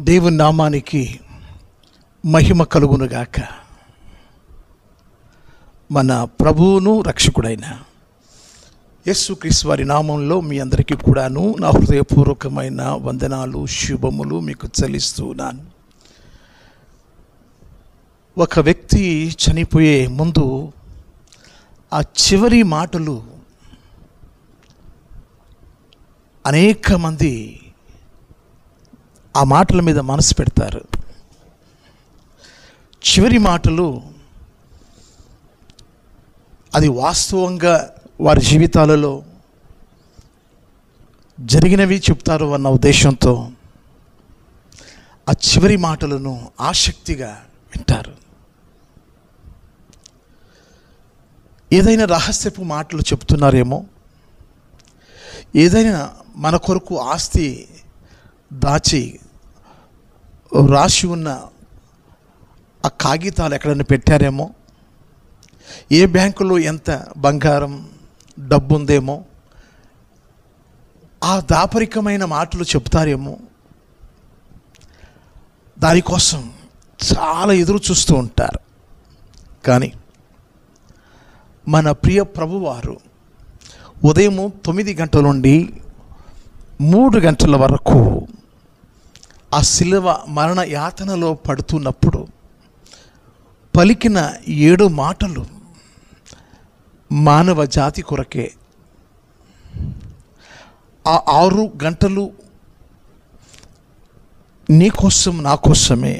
దేవుని నామానికి మహిమ కలుగునుగాక. మన ప్రభువును రక్షకుడైన యేసుక్రీస్తు వారి నామంలో మీ అందరికీ కూడాను నా హృదయపూర్వకమైన వందనాలు, శుభములు మీకు చెల్లిస్తున్నాను. ఒక వ్యక్తి చనిపోయే ముందు ఆ చివరి మాటలు అనేక మంది ఆ మాటల మీద మనసు పెడతారు. చివరి మాటలు అది వాస్తవంగా వారి జీవితాలలో జరిగినవి చెప్తారు అన్న ఉద్దేశంతో ఆ చివరి మాటలను ఆసక్తిగా వింటారు. ఏదైనా రహస్యపు మాటలు చెప్తున్నారేమో, ఏదైనా మన కొరకు ఆస్తి దాచి రాసి ఉన్న ఆ కాగితాలు ఎక్కడైనా పెట్టారేమో, ఏ బ్యాంకులో ఎంత బంగారం డబ్బు ఉందేమో, ఆ దాపరికమైన మాటలు చెప్తారేమో. దానికోసం చాలా ఎదురు చూస్తూ ఉంటారు. కానీ మన ప్రియ ప్రభువారు ఉదయం 9 గంటల నుండి 3 గంటల వరకు ఆ శిలువ మరణ యాతనలో పడుతున్నప్పుడు పలికిన 7 మాటలు మానవ జాతి కొరకే. ఆ 6 గంటలు నీ కోసం నా కోసమే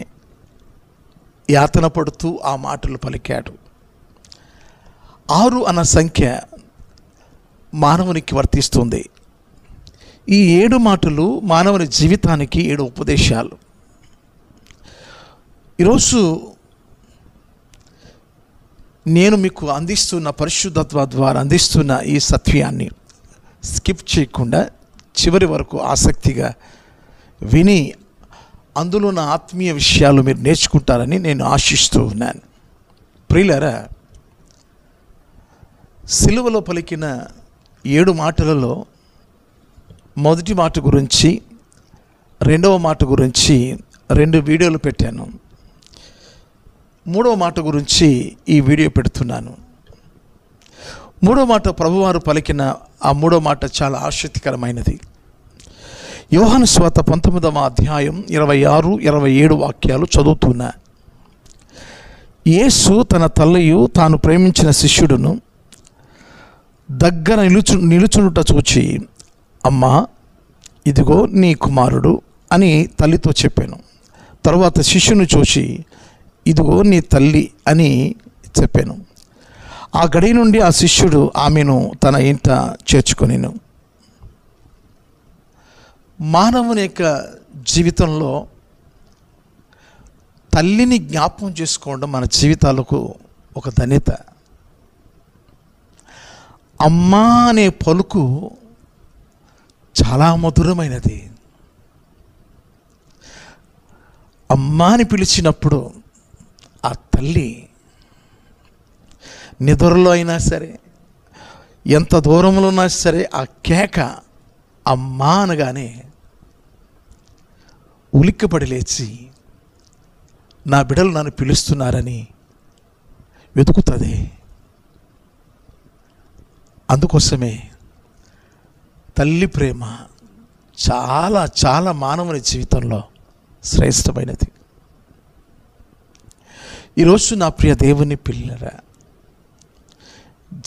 యాతన పడుతూ ఆ మాటలు పలికాడు. 6 అన్న సంఖ్య మానవునికి వర్తిస్తుంది. ఈ 7 మాటలు మానవుని జీవితానికి 7 ఉపదేశాలు. ఈరోజు నేను మీకు అందిస్తున్న పరిశుద్ధత్వ ద్వారా అందిస్తున్న ఈ సత్యాన్ని స్కిప్ చేయకుండా చివరి వరకు ఆసక్తిగా విని అందులో నా ఆత్మీయ విషయాలు మీరు నేర్చుకుంటారని నేను ఆశిస్తూ ఉన్నాను. ప్రియులారా, సిలువలో పలికిన 7 మాటలలో మొదటి మాట గురించి, రెండవ మాట గురించి 2 వీడియోలు పెట్టాను. 3వ మాట గురించి ఈ వీడియో పెడుతున్నాను. 3వ మాట ప్రభువారు పలికిన ఆ 3వ మాట చాలా ఆసక్తికరమైనది. యోహాను సువార్త 19వ అధ్యాయం 26, 27 వాక్యాలు చదువుతున్నా. యేసు తన తల్లియు తాను ప్రేమించిన శిష్యుడును దగ్గర నిలుచునుట చూచి, అమ్మా, ఇదిగో నీ కుమారుడు అని తల్లితో చెప్పాను. తర్వాత శిష్యుని చూసి, ఇదిగో నీ తల్లి అని చెప్పాను. ఆ గడి నుండి ఆ శిష్యుడు ఆమెను తన ఇంట చేర్చుకొనెను. మానవుని యొక్క జీవితంలో తల్లిని జ్ఞాపకం చేసుకోవడం మన జీవితాలకు ఒక ధన్యత. అమ్మా అనే పలుకు చాలా మధురమైనది. అమ్మా అని పిలిచినప్పుడు ఆ తల్లి నిద్రలో అయినా సరే, ఎంత దూరంలో ఉన్నా సరే, ఆ కేక అమ్మా అనగానే ఉలిక్కిపడి లేచి నా బిడ్డలు నన్ను పిలుస్తున్నారని వెతుకుతుంది. అందుకోసమే తల్లి ప్రేమ చాలా చాలా మానవుని జీవితంలో శ్రేష్టమైనది. ఈరోజు నా ప్రియ దేవుని పిల్లరా,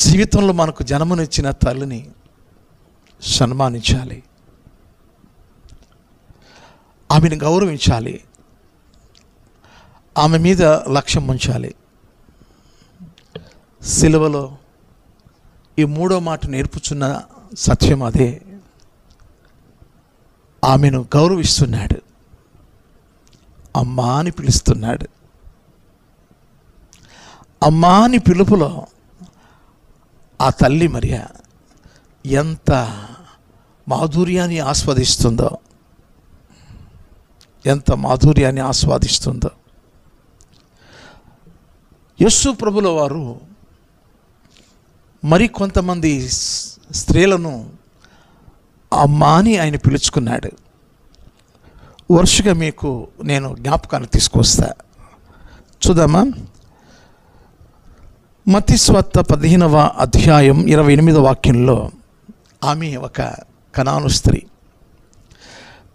జీవితంలో మనకు జన్మనిచ్చిన తల్లిని సన్మానించాలి, ఆమెను గౌరవించాలి, ఆమె మీద లక్ష్యం ఉంచాలి. సిలువలో ఈ 3వ మాట నేర్పుచున్న సత్యం అదే. ఆమెను గౌరవిస్తున్నాడు, అమ్మా అని పిలుస్తున్నాడు. అమ్మా అని పిలుపులో ఆ తల్లి మరియా ఎంత మాధుర్యాన్ని ఆస్వాదిస్తుందో, ఎంత మాధుర్యాన్ని ఆస్వాదిస్తుందో. యేసు ప్రభుల వారు మరి కొంతమంది స్త్రీలను అమ్మా అని ఆయన పిలుచుకున్నాడు. వరుసగా మీకు నేను జ్ఞాపకాన్ని తీసుకొస్తా. చూద్దామా? మత్తయి సువార్త 15వ అధ్యాయం 28వ వాక్యంలో ఆమె ఒక కనాను స్త్రీ.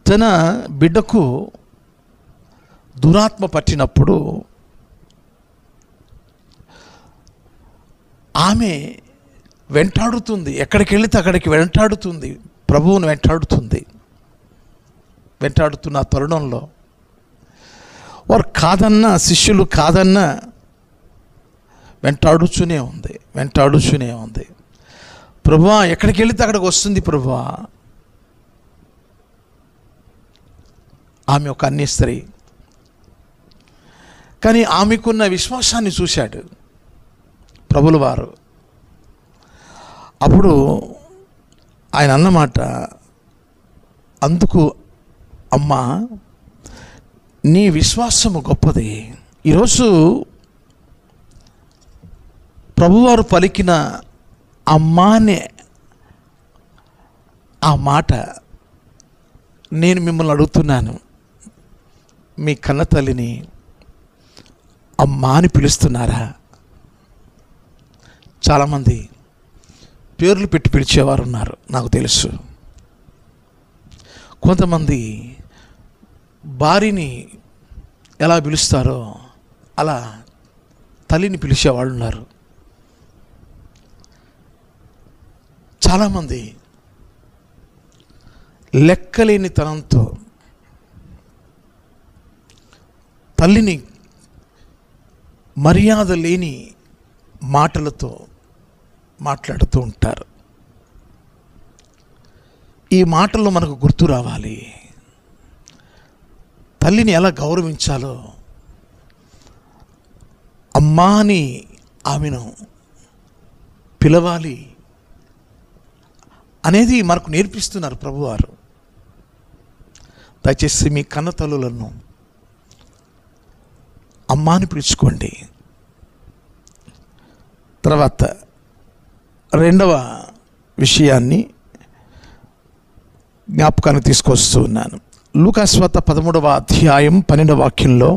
తన బిడ్డకు దురాత్మ పట్టినప్పుడు ఆమె వెంటాడుతుంది. ఎక్కడికి వెళితే అక్కడికి వెంటాడుతుంది, ప్రభువును వెంటాడుతున్న తరుణంలో వారు కాదన్నా, శిష్యులు కాదన్నా వెంటాడుతూనే ఉంది. ప్రభువా, ఎక్కడికి వెళితే అక్కడికి వస్తుంది ప్రభువా. ఆమె ఒక అన్య స్త్రీ, కానీ ఆమెకున్న విశ్వాసాన్ని చూశాడు ప్రభుల వారు. అప్పుడు ఆయన అన్నమాట, అందుకు అమ్మా, నీ విశ్వాసము గొప్పది. ఈరోజు ప్రభువారు పలికిన అమ్మా అనే ఆ మాట నేను మిమ్మల్ని అడుగుతున్నాను. మీ కన్న తల్లిని అమ్మా అని పిలుస్తున్నారా? చాలామంది పేర్లు పెట్టి పిలిచేవారు ఉన్నారు, నాకు తెలుసు. కొంతమంది భార్యని ఎలా పిలుస్తారో అలా తల్లిని పిలిచేవాళ్ళు ఉన్నారు. చాలామంది లెక్కలేని తనంతో తల్లిని మర్యాద లేని మాటలతో మాట్లాడుతూ ఉంటారు. ఈ మాటల్లో మనకు గుర్తు రావాలి, తల్లిని ఎలా గౌరవించాలో. అమ్మా అని ఆమెను పిలవాలి అనేది మనకు నేర్పిస్తున్నారు ప్రభువారు. దయచేసి మీ కన్న తల్లులను అమ్మా అని పిలుచుకోండి. తర్వాత రెండవ విషయాన్ని జ్ఞాపకానికి తీసుకొస్తూ ఉన్నాను. లూకాసు వార్త 13వ అధ్యాయం 12వ వాక్యంలో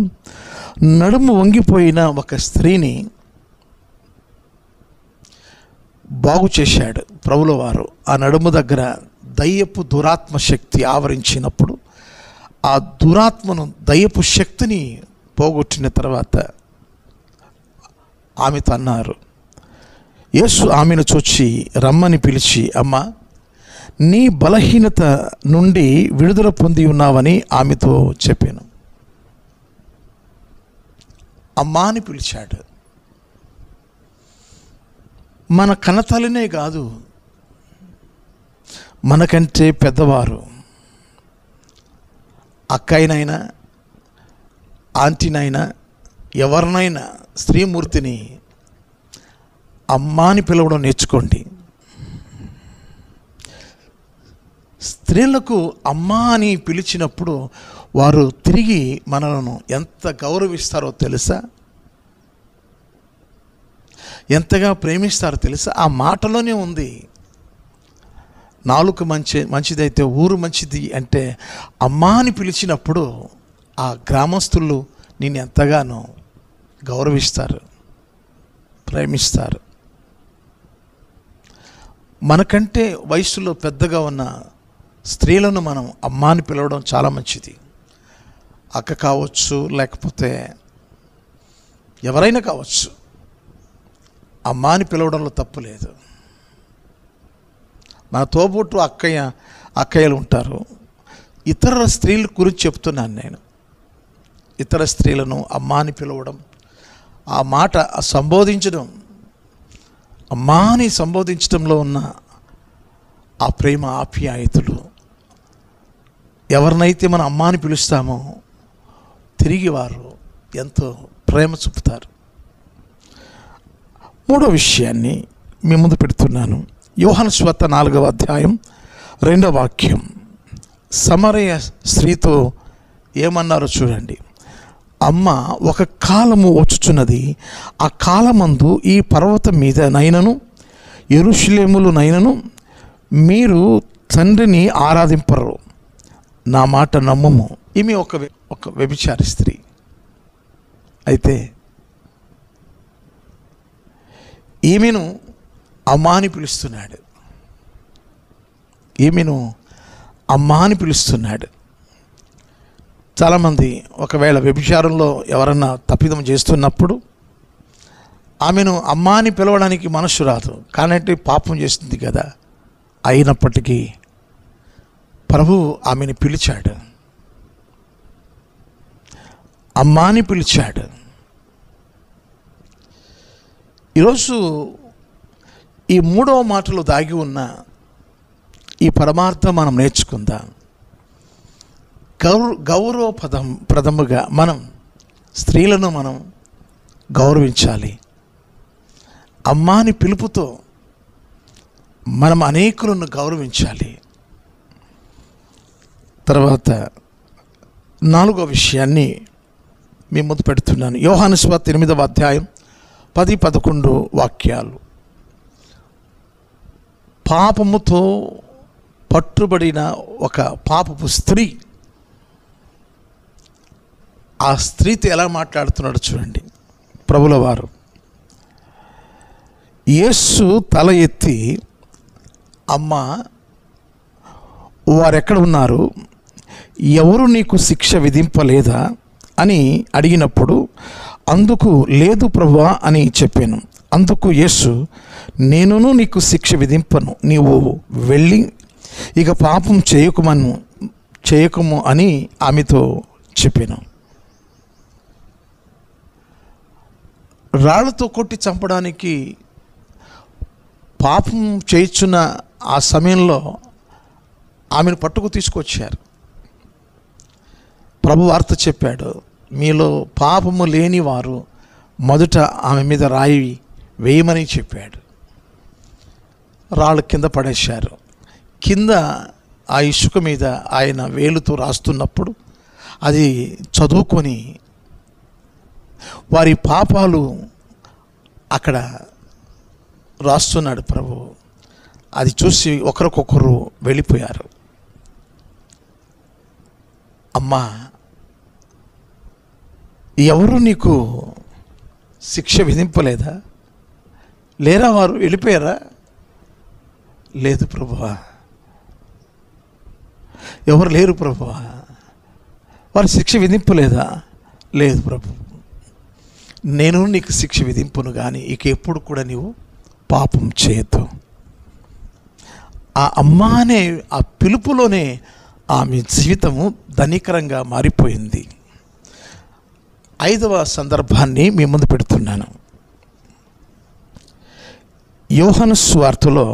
నడుము వంగిపోయిన ఒక స్త్రీని బాగు చేశాడు ప్రభుల వారు. ఆ నడుము దగ్గర దయ్యపు దురాత్మ శక్తి ఆవరించినప్పుడు ఆ దురాత్మను, దయ్యపు శక్తిని పోగొట్టిన తర్వాత ఆమెతో అన్నారు. యేసు ఆమెను చూచి రమ్మని పిలిచి, అమ్మా, నీ బలహీనత నుండి విడుదల పొంది ఉన్నావని ఆమెతో చెప్పాను. అమ్మా అని పిలిచాడు. మన కన్నతల్లినే కాదు, మనకంటే పెద్దవారు, అక్కయినైనా ఆంటీనైనా ఎవరినైనా స్త్రీమూర్తిని అమ్మా అని పిలవడం నేర్చుకోండి. స్త్రీలకు అమ్మా అని పిలిచినప్పుడు వారు తిరిగి మనలను ఎంత గౌరవిస్తారో తెలుసా, ఎంతగా ప్రేమిస్తారో తెలుసా. ఆ మాటలోనే ఉంది. నాలుక మంచిదైతే ఊరు మంచిది అంటే అమ్మా అని పిలిచినప్పుడు ఆ గ్రామస్తులు నిన్ను ఎంతగానో గౌరవిస్తారు, ప్రేమిస్తారు. మనకంటే వయసులో పెద్దగా ఉన్న స్త్రీలను మనం అమ్మా అని పిలవడం చాలా మంచిది. అక్క కావచ్చు, లేకపోతే ఎవరైనా కావచ్చు, అమ్మా అని పిలవడంలో తప్పు లేదు. మన తోబుట్టు అక్కయ్యలు ఉంటారు. ఇతర స్త్రీల గురించి చెప్తున్నాను నేను. ఇతర స్త్రీలను అమ్మా అని పిలవడం, ఆ మాట సంబోధించడం, అమ్మా అని సంబోధించడంలో ఉన్న ఆ ప్రేమ, ఆప్యాయతలు, ఎవరినైతే మనం అమ్మా అని పిలుస్తామో తిరిగి వారు ఎంతో ప్రేమ చూపుతారు. మూడో విషయాన్ని మీ ముందు పెడుతున్నాను. యోహాను సువార్త 4వ అధ్యాయం 2వ వాక్యం. సమరయ స్త్రీతో ఏమన్నారో చూడండి. అమ్మ, ఒక కాలము వచ్చుచున్నది, ఆ కాలమందు ఈ పర్వతం మీద నైనను యెరూషలేములో నైనను మీరు తండ్రిని ఆరాధింపరు. నా మాట నమ్మము, ఈమె ఒక వ్యభిచారి స్త్రీ. అయితే ఈమెను అమ్మా అని పిలుస్తున్నాడు. ఈమెను అమ్మా అని పిలుస్తున్నాడు. చాలామంది ఒకవేళ వ్యభిచారంలో ఎవరన్నా తప్పిదం చేస్తున్నప్పుడు ఆమెను అమ్మా అని పిలవడానికి మనసు రాదు, కానంటే పాపం చేస్తుంది కదా. అయినప్పటికీ ప్రభు ఆమెను పిలిచాడు, అమ్మా అని పిలిచాడు. ఈరోజు ఈ 3వ మాటలో దాగి ఉన్న ఈ పరమార్థం మనం నేర్చుకుందాం. గౌరవప్రదముగా మనం స్త్రీలను మనం గౌరవించాలి. అమ్మాని పిలుపుతో మనం అనేకులను గౌరవించాలి. తర్వాత 4వ విషయాన్ని మీ ముందు పెడుతున్నాను. యోహాను సువార్త 8వ అధ్యాయం 10-11 వాక్యాలు. పాపముతో పట్టుబడిన ఒక పాపపు స్త్రీ, ఆ స్త్రీతో ఎలా మాట్లాడుతున్నాడు చూడండి ప్రభుల వారు. యేసు తల ఎత్తి, అమ్మా, వారెక్కడ ఉన్నారు? ఎవరు నీకు శిక్ష విధింపలేదా అని అడిగినప్పుడు, అందుకు లేదు ప్రభువా అని చెప్పాను. అందుకు యేసు, నేనును నీకు శిక్ష విధింపను, నీవు వెళ్ళి ఇక పాపం చేయకము అని ఆమెతో చెప్పాను. రాళ్లతో కొట్టి చంపడానికి పాపం చేయుచున్న ఆ సమయంలో ఆమెను పట్టుకు తీసుకొచ్చారు. ప్రభు వార్త చెప్పాడు, మీలో పాపము లేని వారు మొదట ఆమె మీద రాయి వేయమని చెప్పాడు. రాళ్ళు కింద పడేశారు. కింద ఆ ఇసుక మీద ఆయన వేలుతో రాస్తున్నప్పుడు అది చదువుకొని వారి పాపాలు అక్కడ రాస్తున్నాడు ప్రభు. అది చూసి ఒకరికొకరు వెళ్ళిపోయారు. అమ్మా, ఎవరు నీకు శిక్ష విధింపలేదా? లేరా? వారు వెళ్ళిపోయారా? లేదు ప్రభువా. ఎవరు లేరు ప్రభువా. వారు శిక్ష విధింపలేదా? లేదు ప్రభు. నేను నీకు శిక్ష విధింపును, కానీ ఇక ఎప్పుడు కూడా నీవు పాపం చేయొద్దు. ఆ అమ్మ అనే ఆ పిలుపులోనే ఆమె జీవితము ధనికరంగా మారిపోయింది. 5వ సందర్భాన్ని మీ ముందు పెడుతున్నాను. యోహాను సువార్తలో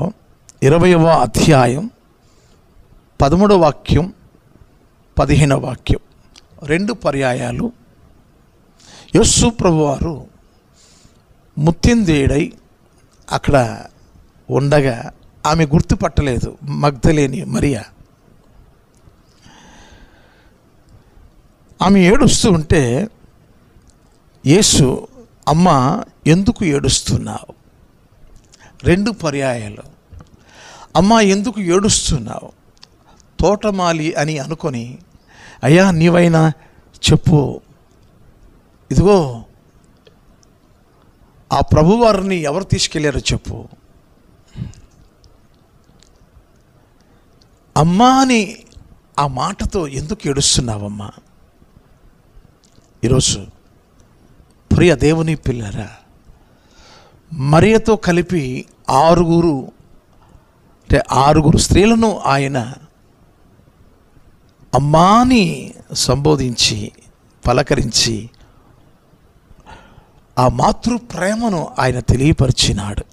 20వ అధ్యాయం 13వ వాక్యం 15వ వాక్యం 2 పర్యాయాలు యేసు ప్రభువారు ముత్తిందేయుడై అక్కడ ఉండగా ఆమె గుర్తుపట్టలేదు, మగ్దలేని మరియా. ఆమె ఏడుస్తూ ఉంటే యేసు, అమ్మ, ఎందుకు ఏడుస్తున్నావు? 2 పర్యాయాలు, అమ్మ ఎందుకు ఏడుస్తున్నావు? తోటమాలి అని అనుకొని, అయ్యా నీవైనా చెప్పు, ఇదిగో ఆ ప్రభువారిని ఎవరు తీసుకెళ్ళారో చెప్పు. అమ్మా అని ఆ మాటతో ఎందుకు ఏడుస్తున్నావమ్మా? ఈరోజు ప్రియ దేవుని పిల్లరా, మరియతో కలిపి 6 స్త్రీలను ఆయన అమ్మాని సంబోధించి పలకరించి ఆ మాతృ ప్రేమను ఆయన తెలియపరిచినాడు.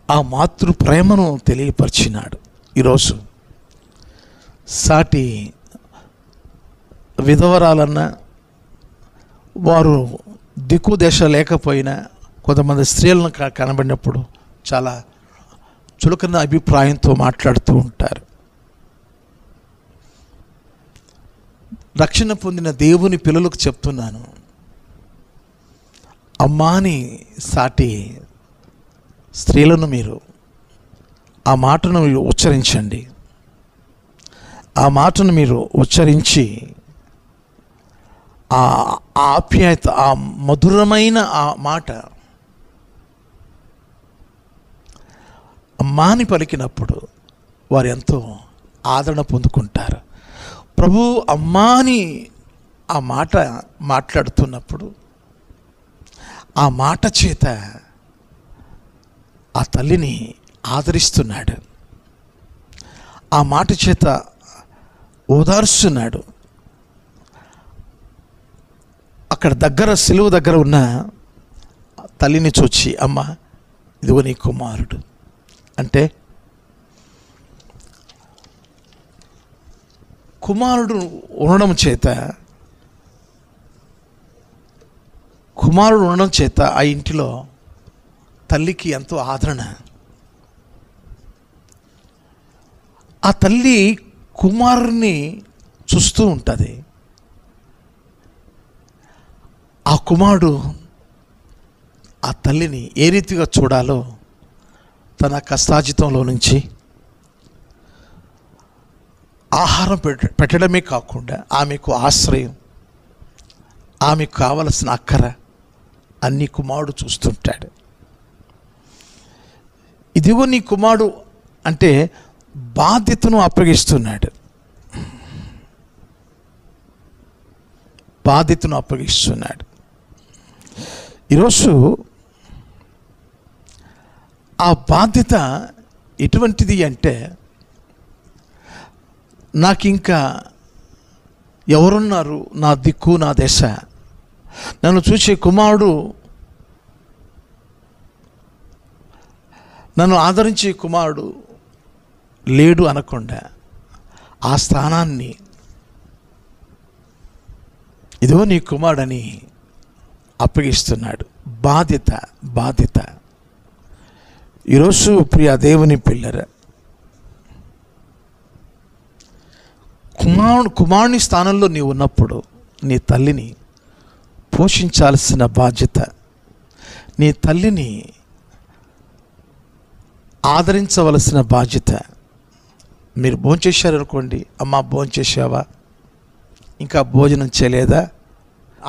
ఆ మాతృ ప్రేమను తెలియపరిచినాడు. ఈరోజు సాటి విధవరాలన్నా, వారు దిక్కు దశ లేకపోయినా కొంతమంది స్త్రీలను కనబడినప్పుడు చాలా చులకన అభిప్రాయంతో మాట్లాడుతూ ఉంటారు. రక్షణ పొందిన దేవుని పిల్లలకు చెప్తున్నాను, అమ్మాని సాటి స్త్రీలను మీరు ఆ మాటను ఉచ్చరించండి. ఆ మాటను మీరు ఉచ్చరించి ఆ ఆప్యాయత, ఆ మధురమైన ఆ మాట అమ్మాని పలికినప్పుడు వారు ఎంతో ఆదరణ పొందుకుంటారు. ప్రభు అమ్మాని ఆ మాట మాట్లాడుతున్నప్పుడు ఆ మాట చేత ఆ తల్లిని ఆదరిస్తున్నాడు, ఆ మాట చేత ఓదార్స్తున్నాడు. అక్కడ దగ్గర సిలువ దగ్గర ఉన్న తల్లిని చూచి, అమ్మ ఇదిగో నీ కుమారుడు అంటే, కుమారుడు ఉండడం చేత ఆ ఇంటిలో తల్లికి ఎంతో ఆదరణ. ఆ తల్లి కుమారుని చూస్తూ ఉంటుంది. ఆ కుమారుడు ఆ తల్లిని ఏ రీతిగా చూడాలో తన కష్టార్జితంలో నుంచి ఆహారం పెట్టడమే కాకుండా ఆమెకు ఆశ్రయం, ఆమెకు కావలసిన అక్కర అన్ని కుమారుడు చూస్తుంటాడు. ఇదిగో నీ కుమారుడు అంటే బాధ్యతను అప్పగిస్తున్నాడు, బాధ్యతను అప్పగిస్తున్నాడు. ఈరోజు ఆ బాధ్యత ఎటువంటిది అంటే, నాకు ఇంకా ఎవరున్నారు నా దిక్కు నా దశ, నన్ను చూసే కుమారుడు, నన్ను ఆదరించే కుమారుడు లేడు అనకుండా ఆ స్థానాన్ని ఇదిగో నీ కుమారుడని అప్పగిస్తున్నాడు. బాధ్యత. ఈరోజు ప్రియ దేవుని పిల్లర, కుమారుని స్థానంలో నీవు ఉన్నప్పుడు నీ తల్లిని పోషించాల్సిన బాధ్యత, నీ తల్లిని ఆదరించవలసిన బాధ్యత. మీరు భోంచేశారనుకోండి, అమ్మ భోంచేసావా, ఇంకా భోజనం చేయలేదా,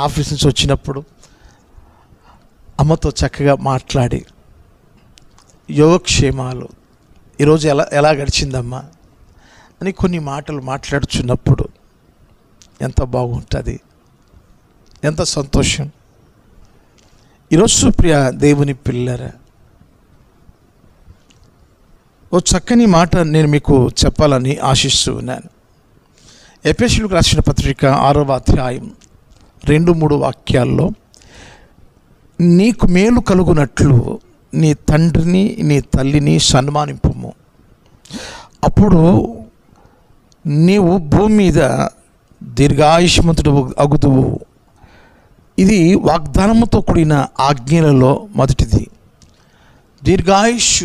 ఆఫీస్ నుంచి వచ్చినప్పుడు అమ్మతో చక్కగా మాట్లాడి యోగక్షేమాలు, ఈరోజు ఎలా గడిచిందమ్మా అని కొన్ని మాటలు మాట్లాడుచున్నప్పుడు ఎంత బాగుంటుంది, ఎంత సంతోషం. ఈరోజు ప్రియ దేవుని పిల్లరా, ఓ చక్కని మాట నేను మీకు చెప్పాలని ఆశిస్తూ ఉన్నాను. ఎఫెసీయులకు రాసిన పత్రిక 6వ అధ్యాయం 2-3 వాక్యాల్లో, నీకు మేలు కలుగునట్లు నీ తండ్రిని నీ తల్లిని సన్మానింపుము, అప్పుడు నీవు భూమి మీద దీర్ఘాయుష్మంతుడు అగుదువు. ఇది వాగ్దానముతో కూడిన ఆజ్ఞలలో మొదటిది. దీర్ఘాయుష్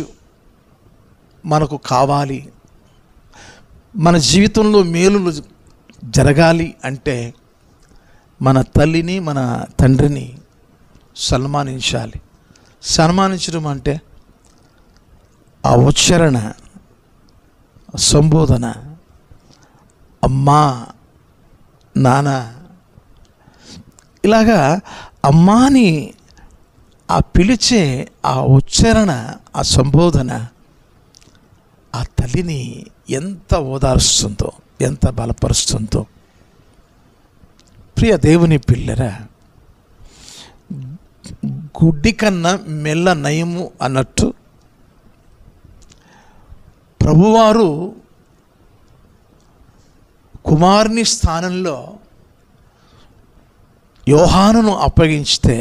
మనకు కావాలి, మన జీవితంలో మేలులు జరగాలి అంటే మన తల్లిని మన తండ్రిని సన్మానించాలి. సన్మానించడం అంటే ఆ ఉచ్చారణ, సంబోధన, అమ్మా నాన్న, ఇలాగా అమ్మాని ఆ పిలిచే ఆ ఉచ్చారణ, ఆ సంబోధన ఆ తల్లిని ఎంత ఓదారుస్తుందో, ఎంత బలపరుస్తుందో. ప్రియ దేవుని పిల్లరా, గుడ్డి కన్నా మెల్ల నయము అన్నట్టు ప్రభువారు కుమారుని స్థానంలో యోహానును అప్పగించితే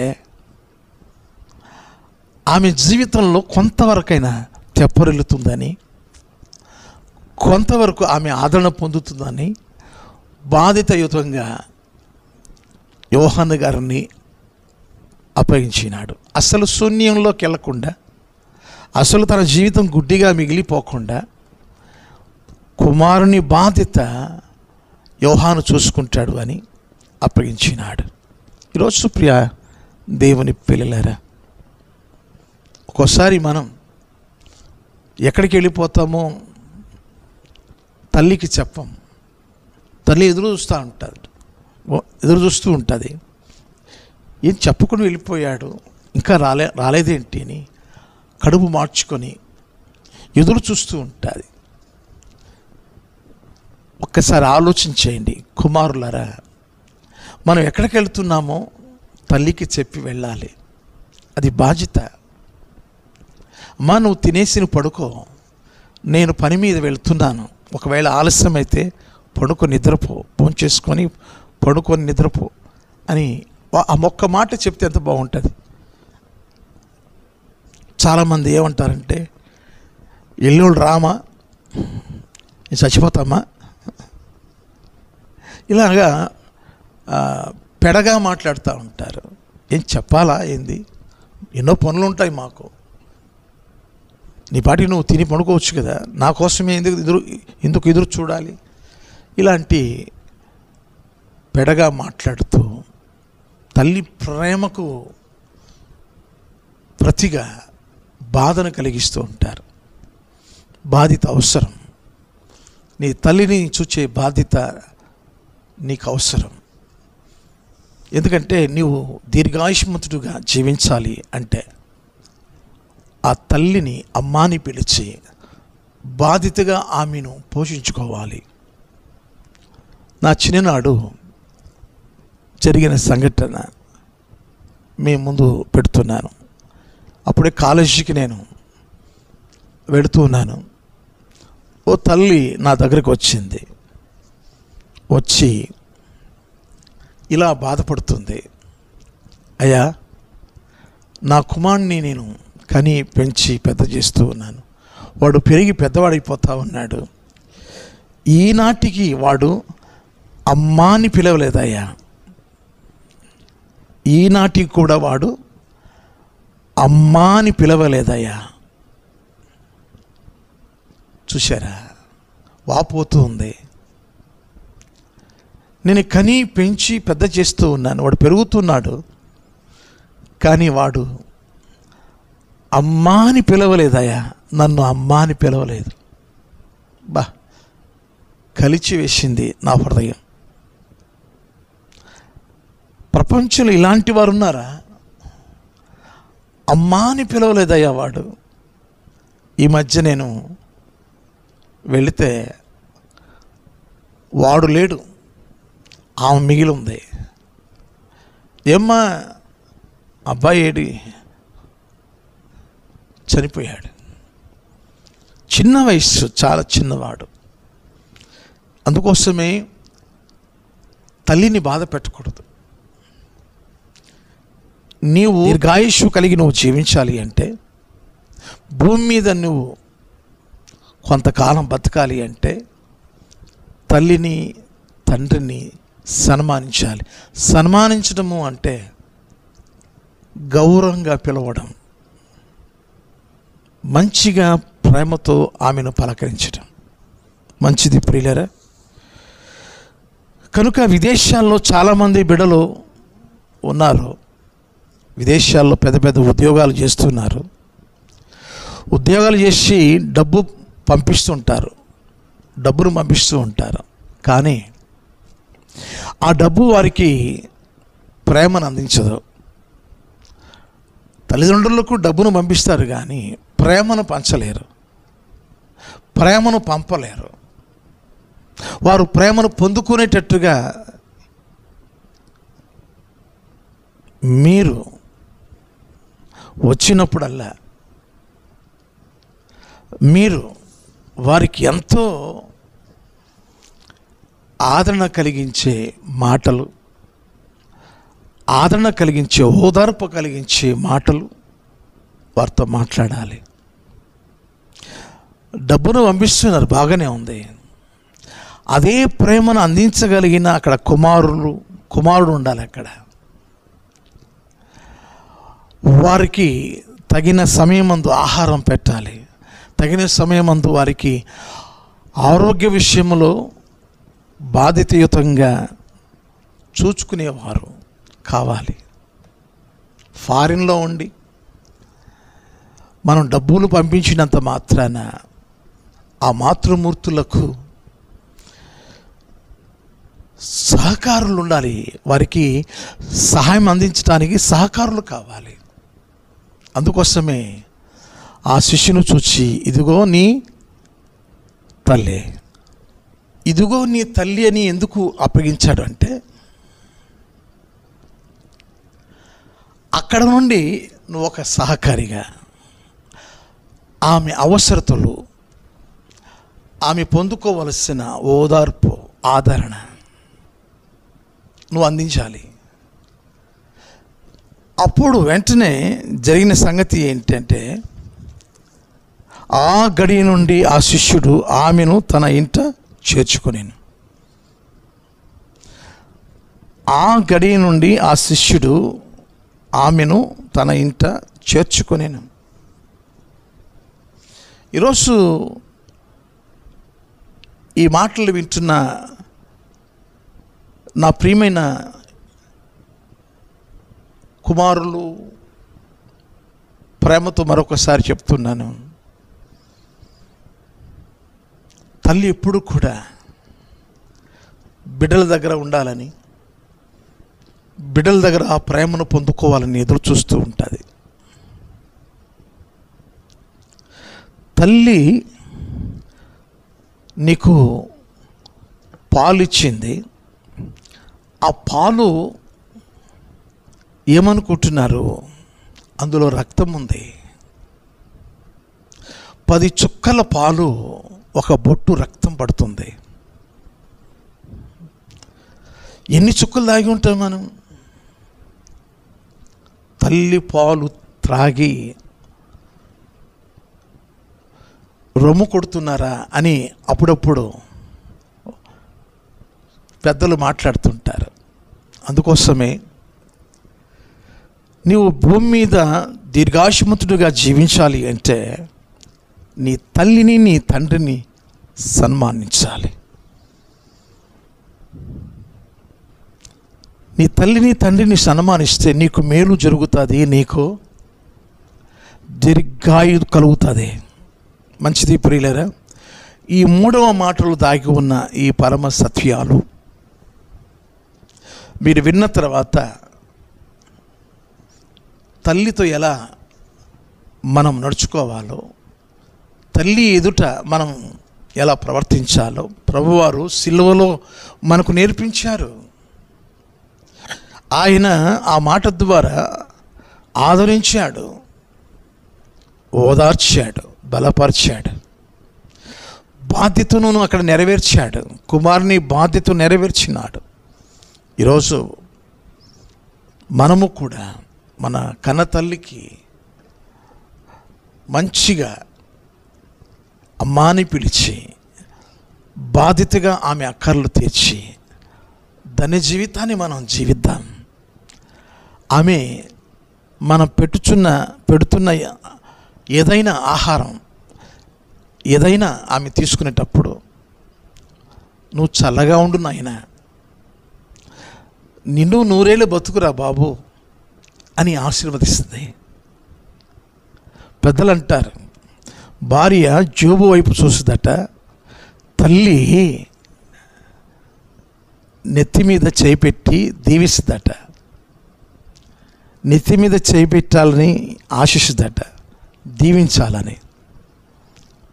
ఆమె జీవితంలో కొంతవరకైనా తెప్పరిల్లుతుందని, కొంతవరకు ఆమె ఆదరణ పొందుతుందని బాధితయుతంగా యోహాను గారిని అప్పగించినాడు. అసలు శూన్యంలోకి వెళ్లకుండా, అసలు తన జీవితం గుడ్డిగా మిగిలిపోకుండా కుమారుని బాధ్యత యోహాను చూసుకుంటాడు అని అప్పగించినాడు. ఈరోజు ప్రియ దేవుని పిల్లలారా, ఒక్కోసారి మనం ఎక్కడికి వెళ్ళిపోతామో తల్లికి చెప్పం, తల్లి ఎదురు చూస్తూ ఉంటుంది. ఏం చెప్పుకొని వెళ్ళిపోయాడు, ఇంకా రాలేదేంటి అని కడుపు మార్చుకొని ఎదురు చూస్తూ ఉంటుంది. ఒక్కసారి ఆలోచించేయండి కుమారులారా, మనం ఎక్కడికి వెళ్తున్నామో తల్లికి చెప్పి వెళ్ళాలి. అది బాధ్యత. అమ్మా, నువ్వు తినేసి పడుకో, నేను పని మీద వెళ్తున్నాను. ఒకవేళ ఆలస్యమైతే నిద్రపో, భోంచేసుకొని పడుకొని నిద్రపో అని ఆ ఒక్క మాట చెప్తే ఎంత బాగుంటుంది. చాలామంది ఏమంటారంటే, ఎల్లుండి రామా, నేను చచ్చిపోతామా, ఇలాగా పెడగా మాట్లాడుతూ ఉంటారు. ఏం చెప్పాలా ఏంది, ఎన్నో పనులు ఉంటాయి మాకు, నీ పాటికి నువ్వు తిని పడుకోవచ్చు కదా, నా కోసమే ఎందుకు ఎదురు చూడాలి, ఇలాంటి పెడగా మాట్లాడుతూ తల్లి ప్రేమకు ప్రతిగా బాధను కలిగిస్తూ ఉంటారు. బాధ్యత అవసరం. నీ తల్లిని చూచే బాధ్యత నీకు అవసరం. ఎందుకంటే నీవు దీర్ఘాయుష్మంతుడుగా జీవించాలి అంటే ఆ తల్లిని అమ్మాని పిలిచి బాధ్యతగా ఆమెను పోషించుకోవాలి. నా చిన్ననాడు జరిగిన సంఘటన మీ ముందు పెడుతున్నాను. అప్పుడే కాలేజీకి నేను వెళుతూ ఉన్నాను. ఓ తల్లి నా దగ్గరికి వచ్చి ఇలా బాధపడుతుంది. అయ్యా, నా కుమారుణ్ణి నేను కని పెంచి పెద్ద చేస్తూ ఉన్నాను. వాడు పెరిగి పెద్దవాడైపోతూ ఉన్నాడు. ఈనాటికి వాడు అమ్మాని పిలవలేదయ్యా. ఈనాటికి కూడా వాడు అమ్మాని పిలవలేదయ్యా. చూశారా, వాపోతూ ఉంది. నేను కని పెంచి పెద్ద చేస్తూ ఉన్నాను, వాడు పెరుగుతున్నాడు, కానీ వాడు అమ్మాని పిలవలేదయ్యా, నన్ను అమ్మాని పిలవలేదు. కలిచి వేసింది నా హృదయం. ప్రపంచంలో ఇలాంటి వారు ఉన్నారా? అమ్మాని పిలవలేదయ్యా వాడు. ఈ మధ్య నేను వెళితే వాడు లేడు, ఆమె మిగిలి ఉంది. ఏమ్మా, అబ్బాయి ఏడి? చనిపోయాడు. చిన్న వయస్సు, చాలా చిన్నవాడు. అందుకోసమే తల్లిని బాధ పెట్టకూడదు. నీవు దీర్ఘాయుష్షు కలిగి నువ్వు జీవించాలి అంటే, భూమి మీద నువ్వు కొంతకాలం బతకాలి అంటే తల్లిని తండ్రిని సన్మానించాలి. సన్మానించడము అంటే గౌరవంగా పిలవడం, మంచిగా ప్రేమతో ఆమెను పలకరించడం మంచిది ప్రియులారా. కనుక విదేశాల్లో చాలామంది బిడ్డలు ఉన్నారు. విదేశాల్లో పెద్ద పెద్ద ఉద్యోగాలు చేస్తున్నారు. ఉద్యోగాలు చేసి డబ్బును పంపిస్తూ ఉంటారు. కానీ ఆ డబ్బు వారికి ప్రేమను అందించదు. తల్లిదండ్రులకు డబ్బును పంపిస్తారు కానీ ప్రేమను పంచలేరు, ప్రేమను పంపలేరు. వారు ప్రేమను పొందుకునేటట్టుగా మీరు వచ్చినప్పుడల్లా మీరు వారికి ఎంతో ఆదరణ కలిగించే మాటలు, ఆదరణ కలిగించే, ఓదార్పు కలిగించే మాటలు వారితో మాట్లాడాలి. డబ్బును పంపిస్తున్నారు, బాగానే ఉంది. అదే ప్రేమను అందించగలిగిన అక్కడ కుమారుడు ఉండాలి. అక్కడ వారికి తగిన సమయమందు ఆహారం పెట్టాలి. తగిన సమయమందు వారికి ఆరోగ్య విషయంలో బాధ్యతయుతంగా చూచుకునేవారు కావాలి. ఫారిన్లో ఉండి మనం డబ్బులు పంపించినంత మాత్రాన ఆ మాతృమూర్తులకు సహకారులు ఉండాలి, వారికి సహాయం అందించడానికి సహకారులు కావాలి. అందుకోసమే ఆ శిష్యును చూచి ఇదిగో నీ తల్లి, ఇదిగో నీ తల్లి అని ఎందుకు అప్పగించాడు అంటే, అక్కడ నుండి నువ్వు ఒక సహకారిగా ఆమె అవసరతలు, ఆమె పొందుకోవలసిన ఓదార్పు, ఆదరణ నువ్వు అందించాలి. అప్పుడు వెంటనే జరిగిన సంగతి ఏంటంటే, ఆ గడి నుండి ఆ శిష్యుడు ఆమెను తన ఇంట చేర్చుకొనేను. ఆ గడి నుండి ఆ శిష్యుడు ఆమెను తన ఇంట చేర్చుకొనేను. ఈరోజు ఈ మాటలు వింటున్న నా ప్రియమైన కుమారులు, ప్రేమతో మరొకసారి చెప్తున్నాను, తల్లి ఎప్పుడు కూడా బిడ్డల దగ్గర ఉండాలని, బిడ్డల దగ్గర ఆ ప్రేమను పొందుకోవాలని ఎదురు చూస్తూ ఉంటుంది. తల్లి నీకు పాలు ఇచ్చింది. ఆ పాలు ఏమనుకుంటున్నారు? అందులో రక్తం ఉంది. 10 చుక్కల పాలు ఒక బొట్టు రక్తం పడుతుంది. ఎన్ని చుక్కలు తాగి ఉంటాం మనం? తల్లి పాలు త్రాగి రొమ్ము కొడుతున్నారా అని అప్పుడప్పుడు పెద్దలు మాట్లాడుతుంటారు. అందుకోసమే నీవు భూమి మీద దీర్ఘాయుష్మంతుడిగా జీవించాలి అంటే నీ తల్లిని, నీ తండ్రిని సన్మానించాలి. నీ తల్లిని, తండ్రిని సన్మానిస్తే నీకు మేలు జరుగుతుంది, నీకు దీర్ఘాయువు కలుగుతుంది. మంచిది ప్రియులారా. ఈ 3వ మాటలు దాగి ఉన్న ఈ పరమ సత్యాలు మీరు విన్న తర్వాత తల్లితో ఎలా మనం నడుచుకోవాలో, తల్లి ఎదుట మనం ఎలా ప్రవర్తించాలో ప్రభువారు సిలువలో మనకు నేర్పించారు. ఆయన ఆ మాట ద్వారా ఆదరించాడు, ఓదార్చాడు, బలపరిచాడు. బాధ్యతను అక్కడ నెరవేర్చాడు. కుమారుని బాధ్యత నెరవేర్చినాడు. ఈరోజు మనము కూడా మన కన్న తల్లికి మంచిగా అమ్మాని పిలిచి బాధ్యతగా ఆమె అక్కర్లు తీర్చి ధన్య జీవితాన్ని మనం జీవిద్దాం. ఆమె మనం పెడుతున్న ఏదైనా ఆహారం, ఏదైనా ఆమె తీసుకునేటప్పుడు నువ్వు చల్లగా ఉండు నాయనా, నిన్ను 100 ఏళ్ళు బతుకురా బాబు అని ఆశీర్వదిస్తుంది. పెద్దలు అంటారు, భార్య జోబు వైపు చూస్తుందట, తల్లి నెత్తి మీద చేయి పెట్టి దీవిస్తుందట. నెత్తి మీద చేయి పెట్టాలని ఆశిస్తుందట, దీవించాలని.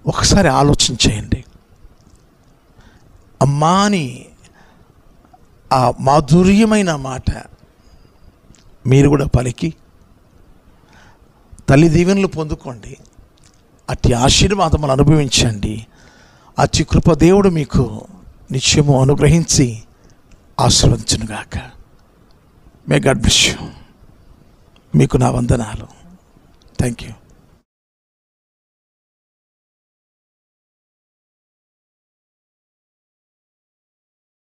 ఒకసారి ఆలోచన చేయండి. అమ్మా అని ఆ మాధుర్యమైన మాట మీరు కూడా పలికి తల్లి దీవెనలు పొందుకోండి. అట్టి ఆశీర్వాదములు అనుభవించండి. అట్టి కృప దేవుడు మీకు నిత్యము అనుగ్రహించి ఆశీర్వదించునుగాక. May God bless you. మీకు నా వందనాలు. Thank you.